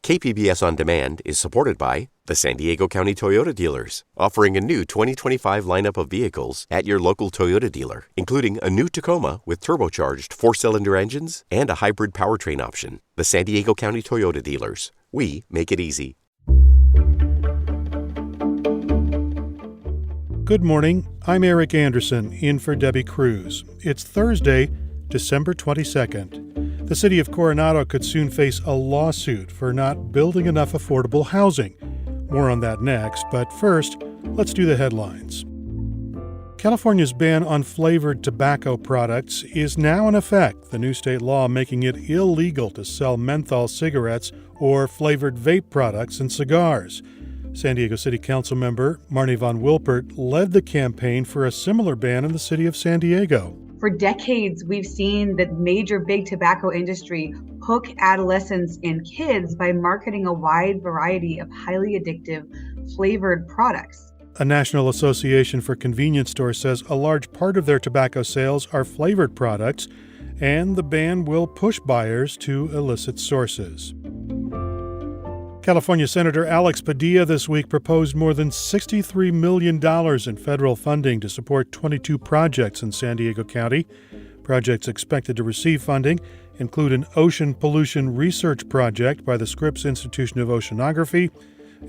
KPBS On Demand is supported by the San Diego County Toyota dealers, offering a new 2025 lineup of vehicles at your local Toyota dealer, including a new Tacoma with turbocharged 4-cylinder engines and a hybrid powertrain option. The San Diego County Toyota dealers. We make it easy. Good morning. I'm Eric Anderson, in for Debbie Cruz. It's Thursday, December 22nd. The city of Coronado could soon face a lawsuit for not building enough affordable housing. More on that next, but first, let's do the headlines. California's ban on flavored tobacco products is now in effect, the new state law making it illegal to sell menthol cigarettes or flavored vape products and cigars. San Diego City Councilmember Marnie Von Wilpert led the campaign for a similar ban in the city of San Diego. For decades, we've seen the major big tobacco industry hook adolescents and kids by marketing a wide variety of highly addictive flavored products. A National Association for Convenience Stores says a large part of their tobacco sales are flavored products, and the ban will push buyers to illicit sources. California Senator Alex Padilla this week proposed more than $63 million in federal funding to support 22 projects in San Diego County. Projects expected to receive funding include an ocean pollution research project by the Scripps Institution of Oceanography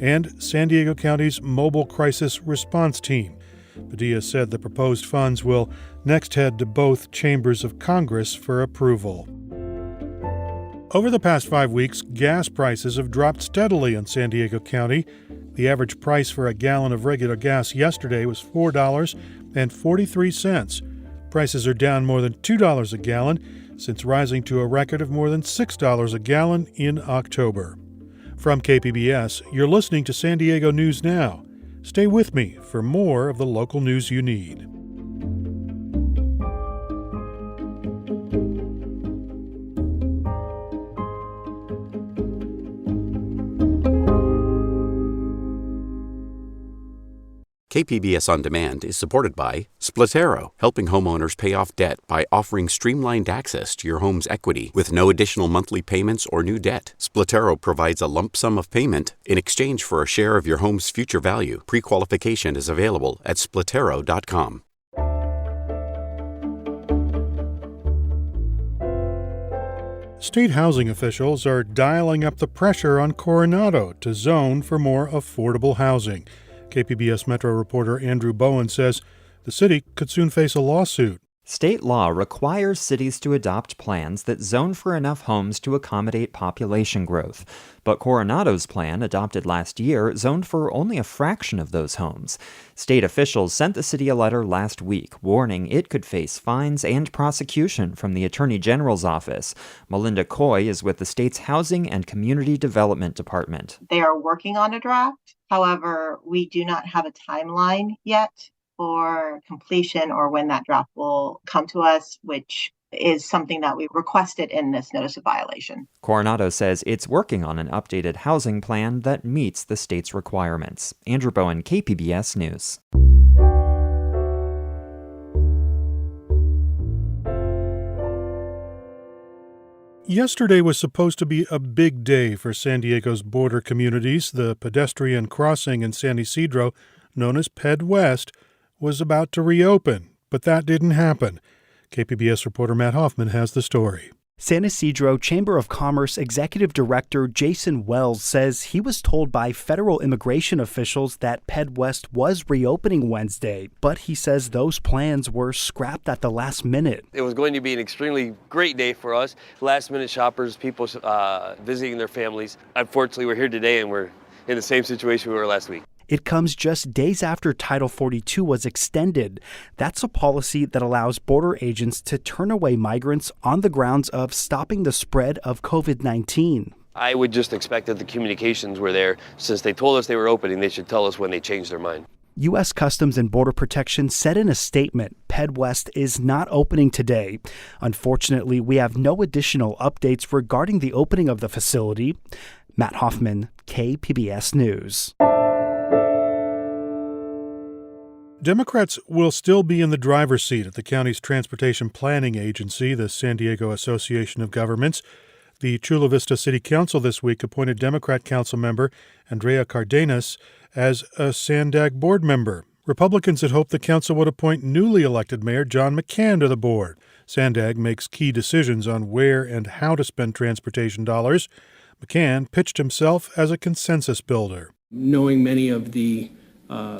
and San Diego County's Mobile Crisis Response Team. Padilla said the proposed funds will next head to both chambers of Congress for approval. Over the past 5 weeks, gas prices have dropped steadily in San Diego County. The average price for a gallon of regular gas yesterday was $4.43. Prices are down more than $2 a gallon since rising to a record of more than $6 a gallon in October. From KPBS, you're listening to San Diego News Now. Stay with me for more of the local news you need. KPBS On Demand is supported by Splatero, helping homeowners pay off debt by offering streamlined access to your home's equity with no additional monthly payments or new debt. Splatero provides a lump sum of payment in exchange for a share of your home's future value. Pre-qualification is available at splatero.com. State housing officials are dialing up the pressure on Coronado to zone for more affordable housing. KPBS Metro reporter Andrew Bowen says the city could soon face a lawsuit. State law requires cities to adopt plans that zone for enough homes to accommodate population growth. But Coronado's plan, adopted last year, zoned for only a fraction of those homes. State officials sent the city a letter last week warning it could face fines and prosecution from the Attorney General's office. Melinda Coy is with the state's Housing and Community Development Department. They are working on a draft. However, we do not have a timeline yet for completion or when that draft will come to us, which is something that we requested in this notice of violation. Coronado says it's working on an updated housing plan that meets the state's requirements. Andrew Bowen, KPBS News. Yesterday was supposed to be a big day for San Diego's border communities. The pedestrian crossing in San Isidro, known as Ped West, was about to reopen, but that didn't happen. KPBS reporter Matt Hoffman has the story. San Isidro Chamber of Commerce Executive Director Jason Wells says he was told by federal immigration officials that Ped West was reopening Wednesday, but he says those plans were scrapped at the last minute. It was going to be an extremely great day for us. Last-minute shoppers, people visiting their families. Unfortunately, we're here today and we're in the same situation we were last week. It comes just days after Title 42 was extended. That's a policy that allows border agents to turn away migrants on the grounds of stopping the spread of COVID-19. I would just expect that the communications were there. Since they told us they were opening, they should tell us when they changed their mind. U.S. Customs and Border Protection said in a statement, Ped West is not opening today. Unfortunately, we have no additional updates regarding the opening of the facility. Matt Hoffman, KPBS News. Democrats will still be in the driver's seat at the county's transportation planning agency, the San Diego Association of Governments. The Chula Vista City Council this week appointed Democrat Councilmember Andrea Cardenas as a SANDAG board member. Republicans had hoped the council would appoint newly elected Mayor John McCann to the board. SANDAG makes key decisions on where and how to spend transportation dollars. McCann pitched himself as a consensus builder. Knowing many of the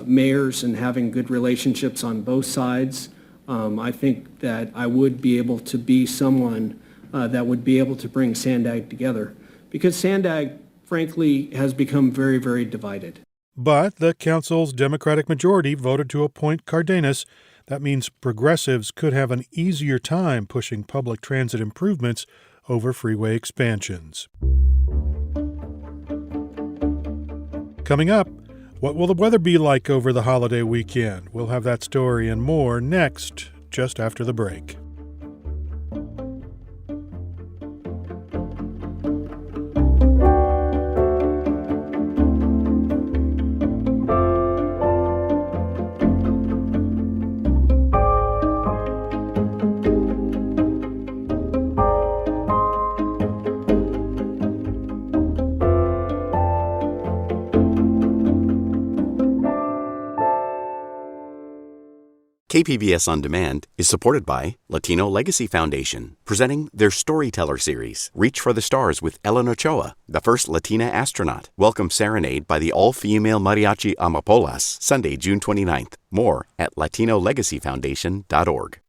mayors and having good relationships on both sides, I think that I would be able to be someone that would be able to bring SANDAG together, because SANDAG, frankly, has become very, very divided. But the council's Democratic majority voted to appoint Cardenas. That means progressives could have an easier time pushing public transit improvements over freeway expansions. Coming up, what will the weather be like over the holiday weekend? We'll have that story and more next, just after the break. KPBS On Demand is supported by Latino Legacy Foundation, presenting their Storyteller series, Reach for the Stars with Ellen Ochoa, the first Latina astronaut. Welcome Serenade by the all-female mariachi Amapolas, Sunday, June 29th. More at latinolegacyfoundation.org.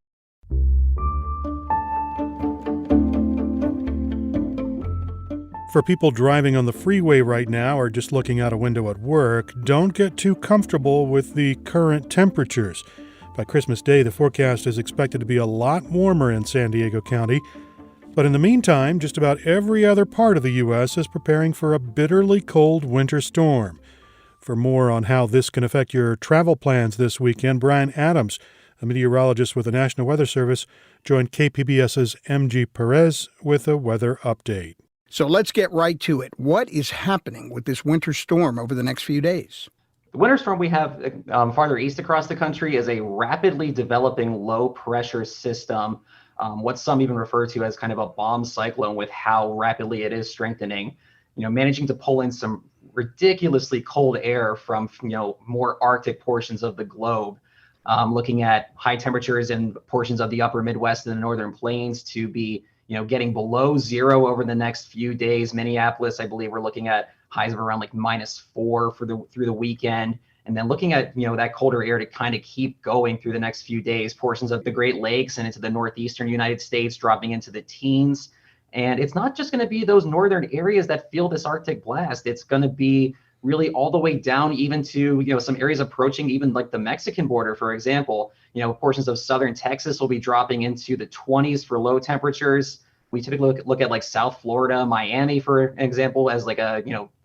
For people driving on the freeway right now or just looking out a window at work, don't get too comfortable with the current temperatures. By Christmas Day, the forecast is expected to be a lot warmer in San Diego County. But in the meantime, just about every other part of the U.S. is preparing for a bitterly cold winter storm. For more on how this can affect your travel plans this weekend, Brian Adams, a meteorologist with the National Weather Service, joined KPBS's MG Perez with a weather update. So let's get right to it. What is happening with this winter storm over the next few days? The winter storm we have farther east across the country is a rapidly developing low-pressure system, what some even refer to as kind of a bomb cyclone with how rapidly it is strengthening, managing to pull in some ridiculously cold air from, more Arctic portions of the globe, looking at high temperatures in portions of the upper Midwest and the northern plains to be, getting below zero over the next few days. Minneapolis, I believe we're looking at highs of around like -4 through the weekend. And then looking at, that colder air to kind of keep going through the next few days, portions of the Great Lakes and into the northeastern United States dropping into the teens. And it's not just going to be those northern areas that feel this Arctic blast. It's going to be really all the way down even to, some areas approaching even like the Mexican border, for example. Portions of southern Texas will be dropping into the 20s for low temperatures. We typically look at like South Florida, Miami, for example, as like a,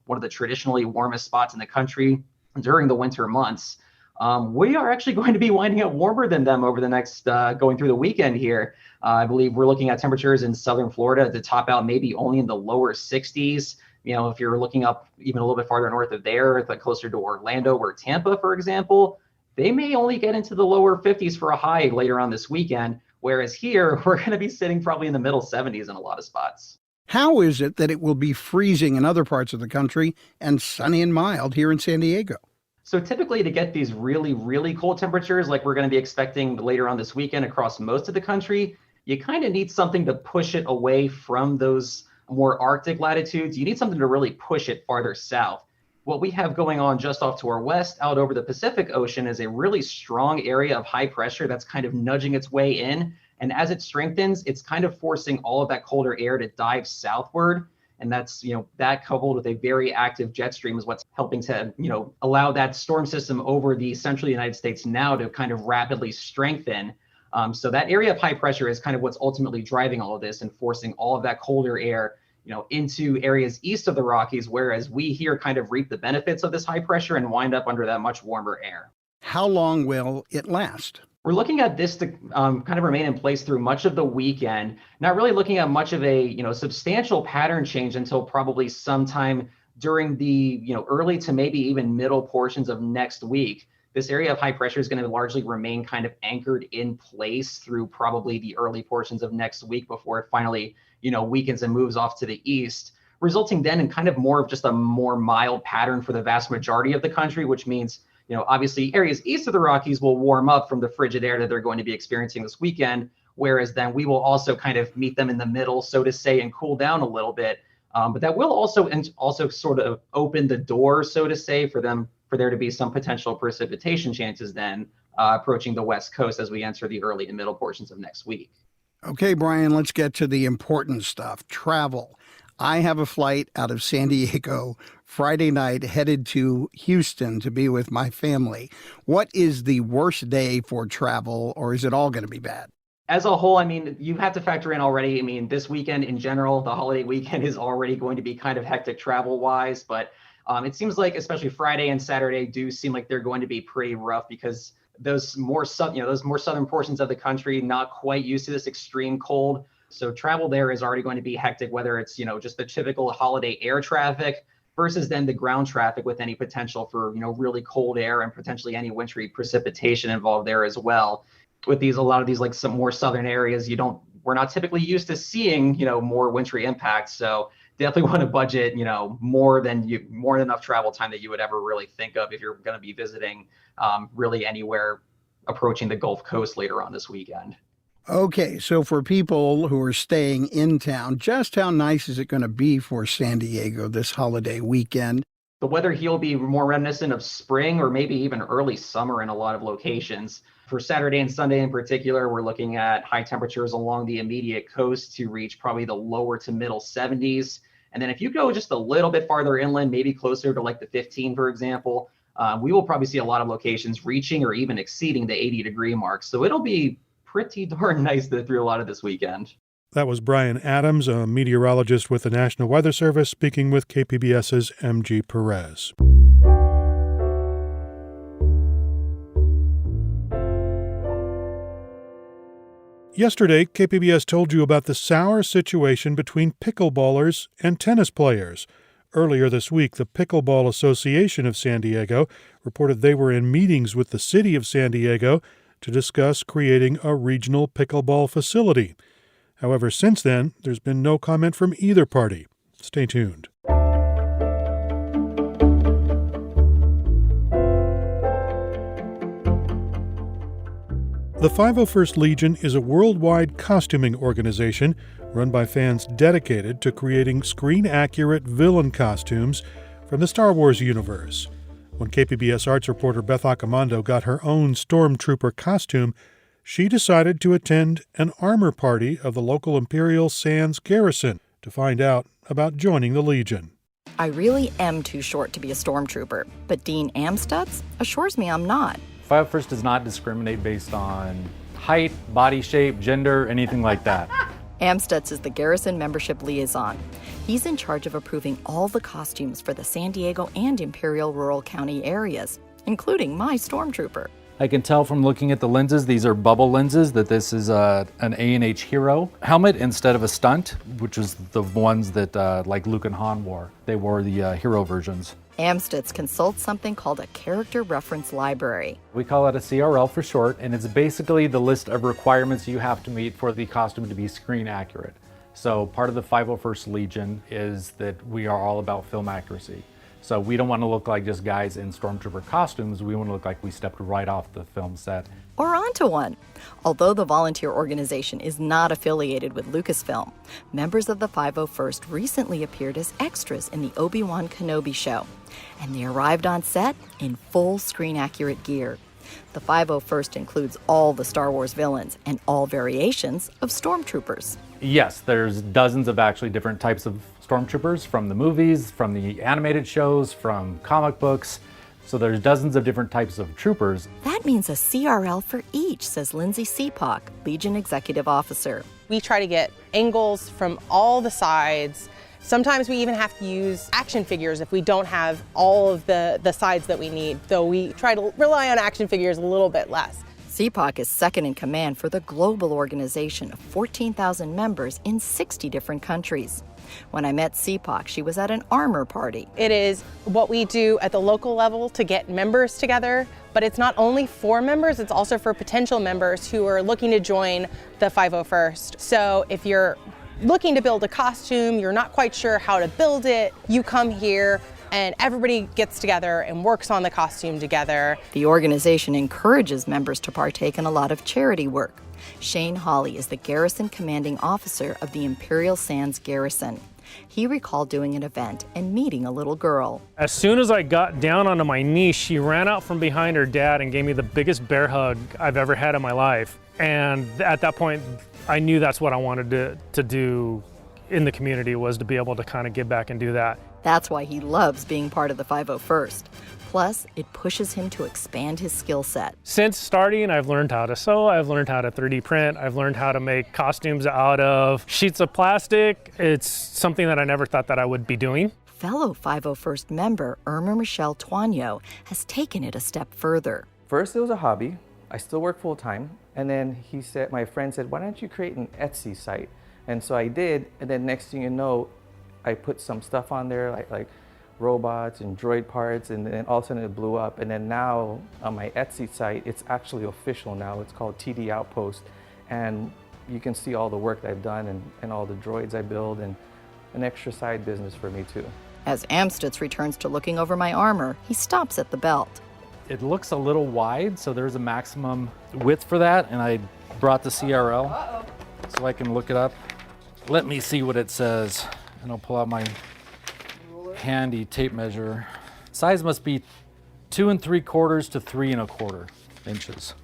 one of the traditionally warmest spots in the country during the winter months. We are actually going to be winding up warmer than them over the next, going through the weekend here. I believe we're looking at temperatures in southern Florida to top out maybe only in the lower 60s. If you're looking up even a little bit farther north of there, like closer to Orlando or Tampa, for example, they may only get into the lower 50s for a high later on this weekend. Whereas here, we're going to be sitting probably in the middle 70s in a lot of spots. How is it that it will be freezing in other parts of the country and sunny and mild here in San Diego? So typically to get these really, really cold temperatures like we're going to be expecting later on this weekend across most of the country, you kind of need something to push it away from those more Arctic latitudes. You need something to really push it farther south. What we have going on just off to our west out over the Pacific Ocean is a really strong area of high pressure that's kind of nudging its way in. And as it strengthens, it's kind of forcing all of that colder air to dive southward. And that's, that coupled with a very active jet stream is what's helping to, allow that storm system over the central United States now to kind of rapidly strengthen. So that area of high pressure is kind of what's ultimately driving all of this and forcing all of that colder air, into areas east of the Rockies, whereas we here kind of reap the benefits of this high pressure and wind up under that much warmer air. How long will it last? We're looking at this to kind of remain in place through much of the weekend, not really looking at much of a substantial pattern change until probably sometime during the early to maybe even middle portions of next week. This area of high pressure is going to largely remain kind of anchored in place through probably the early portions of next week before it finally, weakens and moves off to the east, resulting then in kind of more of just a more mild pattern for the vast majority of the country, which means, obviously areas east of the Rockies will warm up from the frigid air that they're going to be experiencing this weekend, whereas then we will also kind of meet them in the middle, so to say, and cool down a little bit. But that will also sort of open the door, so to say, for there to be some potential precipitation chances then approaching the West Coast as we enter the early and middle portions of next week. Okay, Brian, let's get to the important stuff. Travel. I have a flight out of San Diego Friday night headed to Houston to be with my family. What is the worst day for travel, or is it all going to be bad? As a whole, you have to factor in already. This weekend in general, the holiday weekend is already going to be kind of hectic travel-wise, but it seems like especially Friday and Saturday do seem like they're going to be pretty rough because those more southern portions of the country not quite used to this extreme cold. So travel there is already going to be hectic, whether it's, just the typical holiday air traffic versus then the ground traffic with any potential for, really cold air and potentially any wintry precipitation involved there as well. With a lot of these like some more southern areas, we're not typically used to seeing, more wintry impacts. So definitely want to budget, more than enough travel time that you would ever really think of if you're going to be visiting really anywhere approaching the Gulf Coast later on this weekend. Okay, so for people who are staying in town, just how nice is it going to be for San Diego this holiday weekend? The weather here will be more reminiscent of spring or maybe even early summer in a lot of locations. For Saturday and Sunday in particular, we're looking at high temperatures along the immediate coast to reach probably the lower to middle 70s. And then if you go just a little bit farther inland, maybe closer to like the 15, for example, we will probably see a lot of locations reaching or even exceeding the 80-degree mark. So it'll be pretty darn nice through a lot of this weekend. That was Brian Adams, a meteorologist with the National Weather Service, speaking with KPBS's MG Perez. Yesterday, KPBS told you about the sour situation between pickleballers and tennis players. Earlier this week, the Pickleball Association of San Diego reported they were in meetings with the city of San Diego to discuss creating a regional pickleball facility. However, since then, there's been no comment from either party. Stay tuned. The 501st Legion is a worldwide costuming organization run by fans dedicated to creating screen-accurate villain costumes from the Star Wars universe. When KPBS arts reporter Beth Accomando got her own stormtrooper costume, she decided to attend an armor party of the local Imperial Sands Garrison to find out about joining the Legion. I really am too short to be a stormtrooper, but Dean Amstutz assures me I'm not. 501st does not discriminate based on height, body shape, gender, anything like that. Amstutz is the Garrison membership liaison. He's in charge of approving all the costumes for the San Diego and Imperial Rural County areas, including my stormtrooper. I can tell from looking at the lenses, these are bubble lenses, that this is an A&H Hero helmet instead of a stunt, which was the ones that like Luke and Han wore. They wore the Hero versions. Amstutz consults something called a character reference library. We call it a CRL for short, and it's basically the list of requirements you have to meet for the costume to be screen accurate. So part of the 501st Legion is that we are all about film accuracy. So we don't want to look like just guys in stormtrooper costumes. We want to look like we stepped right off the film set. Or onto one. Although the volunteer organization is not affiliated with Lucasfilm, members of the 501st recently appeared as extras in the Obi-Wan Kenobi show, and they arrived on set in full screen-accurate gear. The 501st includes all the Star Wars villains and all variations of stormtroopers. Yes, there's dozens of actually different types of stormtroopers from the movies, from the animated shows, from comic books. So there's dozens of different types of troopers. That means a CRL for each, says Lindsay Seapock, Legion Executive Officer. We try to get angles from all the sides. Sometimes we even have to use action figures if we don't have all of the sides that we need, though we try to rely on action figures a little bit less. Seapock is second in command for the global organization of 14,000 members in 60 different countries. When I met Seapock, she was at an armor party. It is what we do at the local level to get members together, But it's not only for members, it's also for potential members who are looking to join the 501st. So if you're looking to build a costume, you're not quite sure how to build it, you come here and everybody gets together and works on the costume together. The organization encourages members to partake in a lot of charity work. Shane Hawley is the Garrison Commanding Officer of the Imperial Sands Garrison. He recalled doing an event and meeting a little girl. As soon as I got down onto my knees, she ran out from behind her dad and gave me the biggest bear hug I've ever had in my life. And at that point, I knew that's what I wanted to do in the community, was to be able to kind of give back and do that. That's why he loves being part of the 501st. Plus, it pushes him to expand his skill set. Since starting, I've learned how to sew, I've learned how to 3D print, I've learned how to make costumes out of sheets of plastic. It's something that I never thought that I would be doing. Fellow 501st member Irma Michelle Tuano has taken it a step further. First, it was a hobby. I still work full time. And then my friend said, why don't you create an Etsy site? And so I did. And then next thing you know, I put some stuff on there like robots and droid parts, and then all of a sudden it blew up. And then now on my Etsy site, it's actually official now. It's called TD Outpost. And you can see all the work that I've done and all the droids I build, and an extra side business for me too. As Amstutz returns to looking over my armor, he stops at the belt. It looks a little wide, so there's a maximum width for that, and I brought the CRL so I can look it up. Let me see what it says, and I'll pull out my handy tape measure. Size must be 2 3/4 to 3 1/4 inches.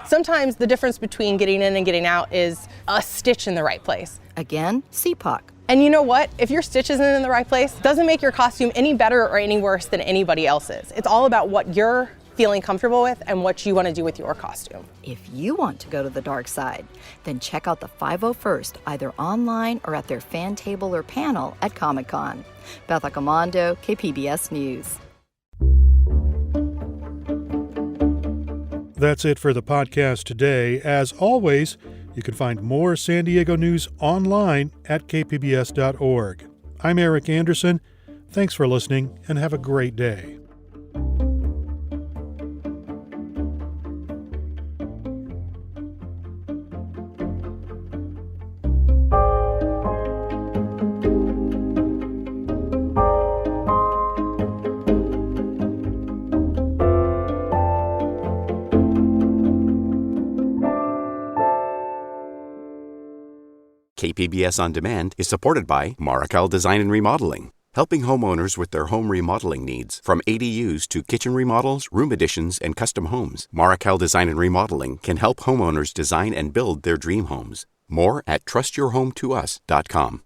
Sometimes the difference between getting in and getting out is a stitch in the right place. Again, CPOC. And you know what? If your stitch isn't in the right place, it doesn't make your costume any better or any worse than anybody else's. It's all about what you're feeling comfortable with and what you want to do with your costume. If you want to go to the dark side, then check out the 501st either online or at their fan table or panel at Comic-Con. Beth Accomando, KPBS News. That's it for the podcast today. As always, you can find more San Diego news online at kpbs.org. I'm Eric Anderson. Thanks for listening and have a great day. KPBS On Demand is supported by Marrocale Design and Remodeling, helping homeowners with their home remodeling needs. From ADUs to kitchen remodels, room additions, and custom homes, Marrocale Design and Remodeling can help homeowners design and build their dream homes. More at trustyourhometous.com.